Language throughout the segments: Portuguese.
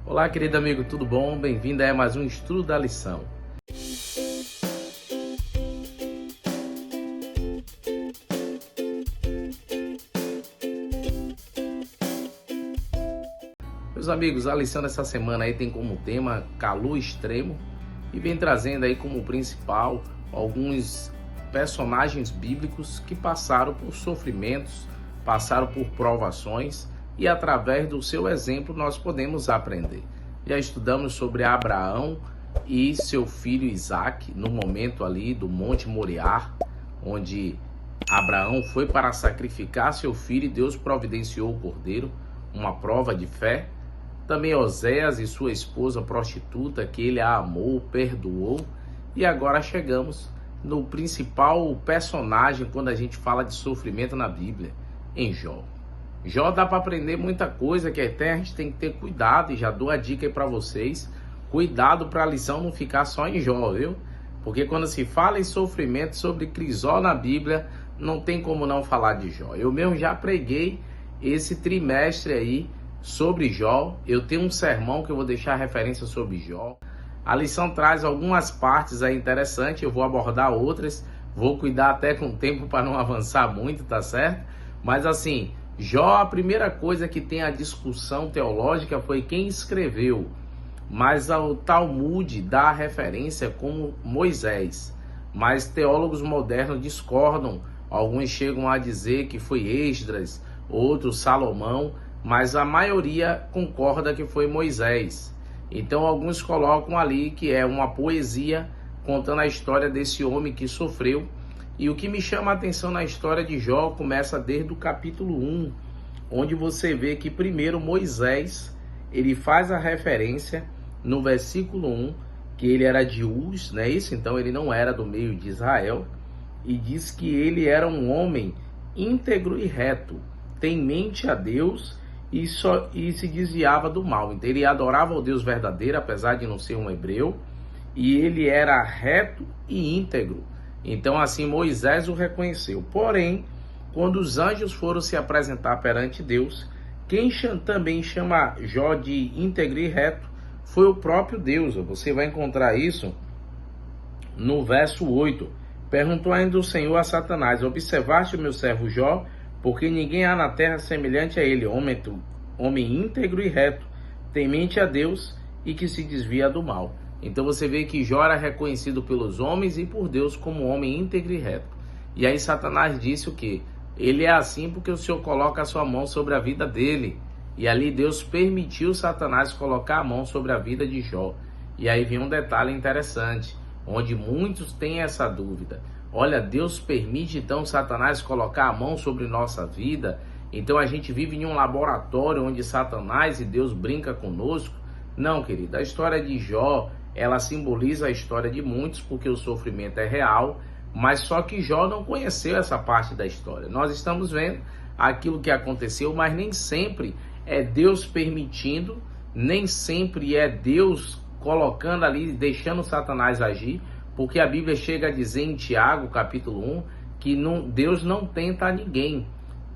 Olá, querido amigo, tudo bom? Bem-vindo a mais um estudo da lição. Meus amigos, a lição dessa semana aí tem como tema calor extremo e vem trazendo aí como principal alguns personagens bíblicos que passaram por sofrimentos, passaram por provações e através do seu exemplo nós podemos aprender. Já estudamos sobre Abraão e seu filho Isaque no momento ali do Monte Moriá, onde Abraão foi para sacrificar seu filho e Deus providenciou o cordeiro, uma prova de fé. Também Oséias e sua esposa prostituta, que ele a amou, perdoou. E agora chegamos no principal personagem quando a gente fala de sofrimento na Bíblia, em Jó. Jó dá para aprender muita coisa que até a gente tem que ter cuidado, e já dou a dica aí para vocês, cuidado para a lição não ficar só em Jó, viu? Porque quando se fala em sofrimento sobre Crisol na Bíblia, não tem como não falar de Jó. Eu mesmo já preguei esse trimestre aí sobre Jó, eu tenho um sermão que eu vou deixar referência sobre Jó. A lição traz algumas partes aí interessantes, eu vou abordar outras, vou cuidar até com o tempo para não avançar muito, tá certo? Mas assim, Jó, a primeira coisa que tem a discussão teológica foi quem escreveu, mas o Talmud dá a referência como Moisés, mas teólogos modernos discordam, alguns chegam a dizer que foi Esdras, outros Salomão, mas a maioria concorda que foi Moisés. Então alguns colocam ali que é uma poesia contando a história desse homem que sofreu. E o que me chama a atenção na história de Jó começa desde o capítulo 1, onde você vê que primeiro Moisés, ele faz a referência no versículo 1, que ele era de Uz, não é isso? Então ele não era do meio de Israel, e diz que ele era um homem íntegro e reto, temente a Deus e se desviava do mal. Então ele adorava o Deus verdadeiro, apesar de não ser um hebreu, e ele era reto e íntegro. Então assim Moisés o reconheceu. Porém, quando os anjos foram se apresentar perante Deus, quem também chama Jó de íntegro e reto foi o próprio Deus. Você vai encontrar isso no verso 8. Perguntou ainda o Senhor a Satanás: observaste o meu servo Jó? Porque ninguém há na terra semelhante a ele, homem íntegro e reto, temente a Deus e que se desvia do mal. Então você vê que Jó era reconhecido pelos homens e por Deus como homem íntegro e reto. E aí Satanás disse o quê? Ele é assim porque o Senhor coloca a sua mão sobre a vida dele. E ali Deus permitiu Satanás colocar a mão sobre a vida de Jó. E aí vem um detalhe interessante, onde muitos têm essa dúvida. Olha, Deus permite então Satanás colocar a mão sobre nossa vida? Então a gente vive em um laboratório onde Satanás e Deus brinca conosco? Não, querida, a história de Jó, ela simboliza a história de muitos, porque o sofrimento é real, mas só que Jó não conheceu essa parte da história. Nós estamos vendo aquilo que aconteceu, mas nem sempre é Deus permitindo, nem sempre é Deus colocando ali, deixando Satanás agir, porque a Bíblia chega a dizer em Tiago, capítulo 1, que Deus não tenta a ninguém.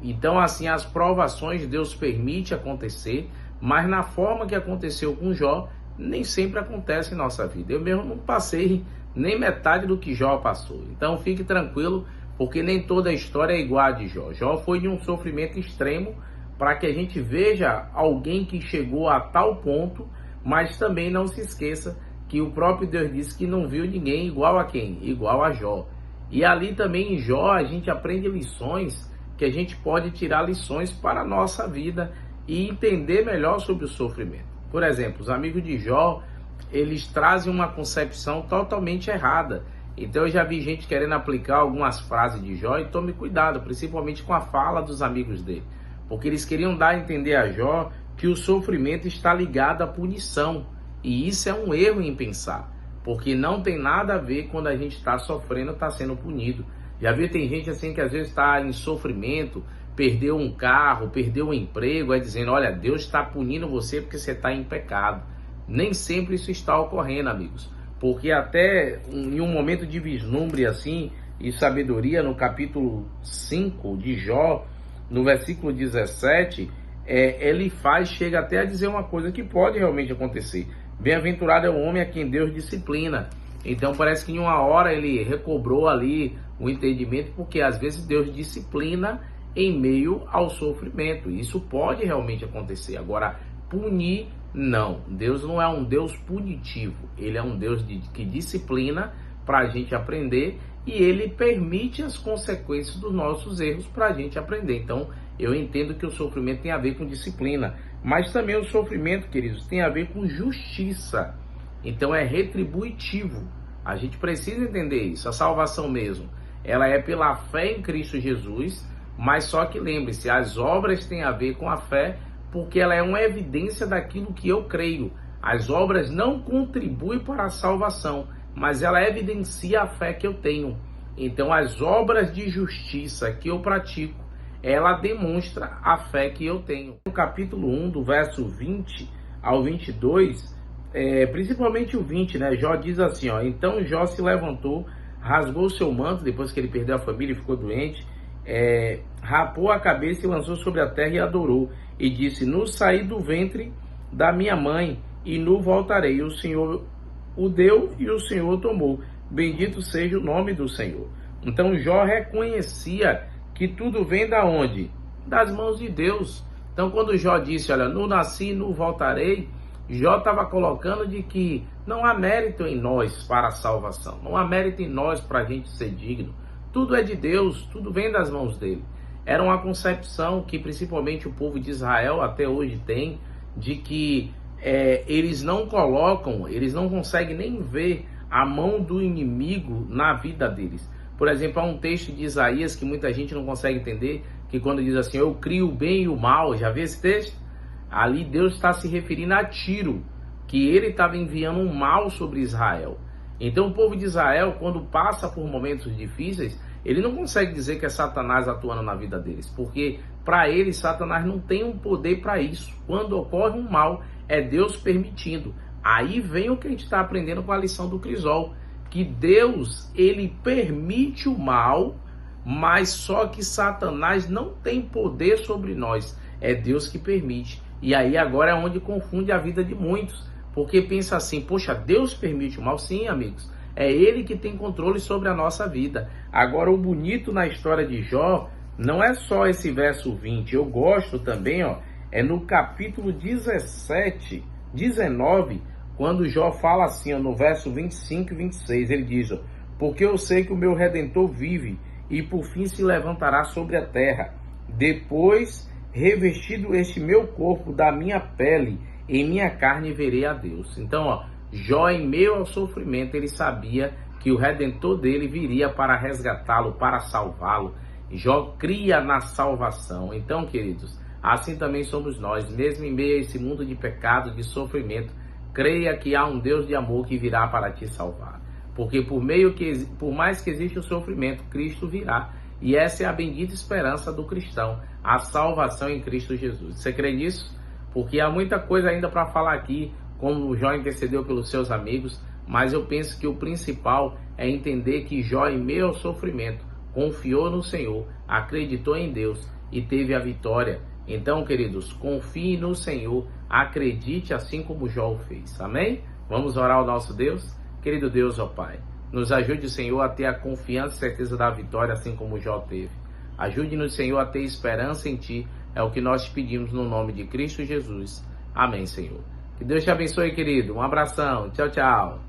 Então, assim, as provações Deus permite acontecer, mas na forma que aconteceu com Jó, nem sempre acontece em nossa vida. Eu mesmo não passei nem metade do que Jó passou. Então, fique tranquilo, porque nem toda a história é igual a de Jó. Jó foi de um sofrimento extremo para que a gente veja alguém que chegou a tal ponto, mas também não se esqueça que o próprio Deus disse que não viu ninguém igual a quem? Igual a Jó. E ali também em Jó a gente aprende lições, que a gente pode tirar lições para a nossa vida e entender melhor sobre o sofrimento. Por exemplo, os amigos de Jó, eles trazem uma concepção totalmente errada. Então eu já vi gente querendo aplicar algumas frases de Jó, e tome cuidado, principalmente com a fala dos amigos dele. Porque eles queriam dar a entender a Jó que o sofrimento está ligado à punição. E isso é um erro em pensar, porque não tem nada a ver quando a gente está sofrendo, está sendo punido. Já viu, tem gente assim que às vezes está em sofrimento, perdeu um carro, perdeu um emprego, é dizendo, olha, Deus está punindo você porque você está em pecado. Nem sempre isso está ocorrendo, amigos, porque até em um momento de vislumbre assim, e sabedoria, no capítulo 5 de Jó, no versículo 17, Elifaz chega até a dizer uma coisa que pode realmente acontecer. Bem-aventurado é o homem a quem Deus disciplina. Então parece que em uma hora ele recobrou ali o entendimento, porque às vezes Deus disciplina em meio ao sofrimento. Isso pode realmente acontecer. Agora, punir, não. Deus não é um Deus punitivo. Ele é um Deus que disciplina para a gente aprender, e ele permite as consequências dos nossos erros para a gente aprender. Então, eu entendo que o sofrimento tem a ver com disciplina, mas também o sofrimento, queridos, tem a ver com justiça. Então, é retributivo. A gente precisa entender isso. A salvação mesmo, ela é pela fé em Cristo Jesus, mas só que lembre-se, as obras têm a ver com a fé, porque ela é uma evidência daquilo que eu creio. As obras não contribuem para a salvação, mas ela evidencia a fé que eu tenho. Então, as obras de justiça que eu pratico, ela demonstra a fé que eu tenho. No capítulo 1, do verso 20 ao 22, principalmente o 20, né? Jó diz assim, ó: então Jó se levantou, rasgou seu manto, depois que ele perdeu a família e ficou doente, rapou a cabeça e lançou sobre a terra e adorou, e disse: nu saí do ventre da minha mãe, e nu voltarei. O Senhor o deu e o Senhor o tomou. Bendito seja o nome do Senhor. Então Jó reconhecia que tudo vem da onde? Das mãos de Deus. Então quando Jó disse, olha, nu nasci, nu voltarei, Jó estava colocando de que não há mérito em nós para a salvação, não há mérito em nós para a gente ser digno. Tudo é de Deus, tudo vem das mãos dele. Era uma concepção que principalmente o povo de Israel até hoje tem, de que eles não conseguem nem ver a mão do inimigo na vida deles. Por exemplo, há um texto de Isaías que muita gente não consegue entender, que quando diz assim, eu crio o bem e o mal, já viu esse texto? Ali Deus está se referindo a Tiro, que ele estava enviando um mal sobre Israel. Então o povo de Israel, quando passa por momentos difíceis, ele não consegue dizer que é Satanás atuando na vida deles, porque para eles Satanás não tem um poder para isso. Quando ocorre um mal, é Deus permitindo. Aí vem o que a gente está aprendendo com a lição do Crisol, que Deus, ele permite o mal, mas só que Satanás não tem poder sobre nós. É Deus que permite. E aí agora é onde confunde a vida de muitos, porque pensa assim, poxa, Deus permite o mal? Sim, amigos, é Ele que tem controle sobre a nossa vida. Agora, o bonito na história de Jó não é só esse verso 20, eu gosto também, ó, é no capítulo 17, 19, quando Jó fala assim, ó, no verso 25 e 26, ele diz, ó, porque eu sei que o meu Redentor vive e por fim se levantará sobre a terra. Depois, revestido este meu corpo da minha pele, em minha carne verei a Deus. Então, ó, Jó, em meio ao sofrimento, ele sabia que o Redentor dele viria para resgatá-lo, para salvá-lo. Jó cria na salvação. Então, queridos, assim também somos nós, mesmo em meio a esse mundo de pecado, de sofrimento, creia que há um Deus de amor que virá para te salvar. Porque por mais que exista o sofrimento, Cristo virá. E essa é a bendita esperança do cristão, a salvação em Cristo Jesus. Você crê nisso? Porque há muita coisa ainda para falar aqui, como Jó intercedeu pelos seus amigos, mas eu penso que o principal é entender que Jó, em meio ao sofrimento, confiou no Senhor, acreditou em Deus e teve a vitória. Então, queridos, confie no Senhor, acredite assim como Jó o fez. Amém? Vamos orar ao nosso Deus? Querido Deus, ó Pai, nos ajude, Senhor, a ter a confiança e certeza da vitória, assim como Jó teve. Ajude-nos, Senhor, a ter esperança em Ti. É o que nós te pedimos no nome de Cristo Jesus. Amém, Senhor. Que Deus te abençoe, querido. Um abração. Tchau, tchau.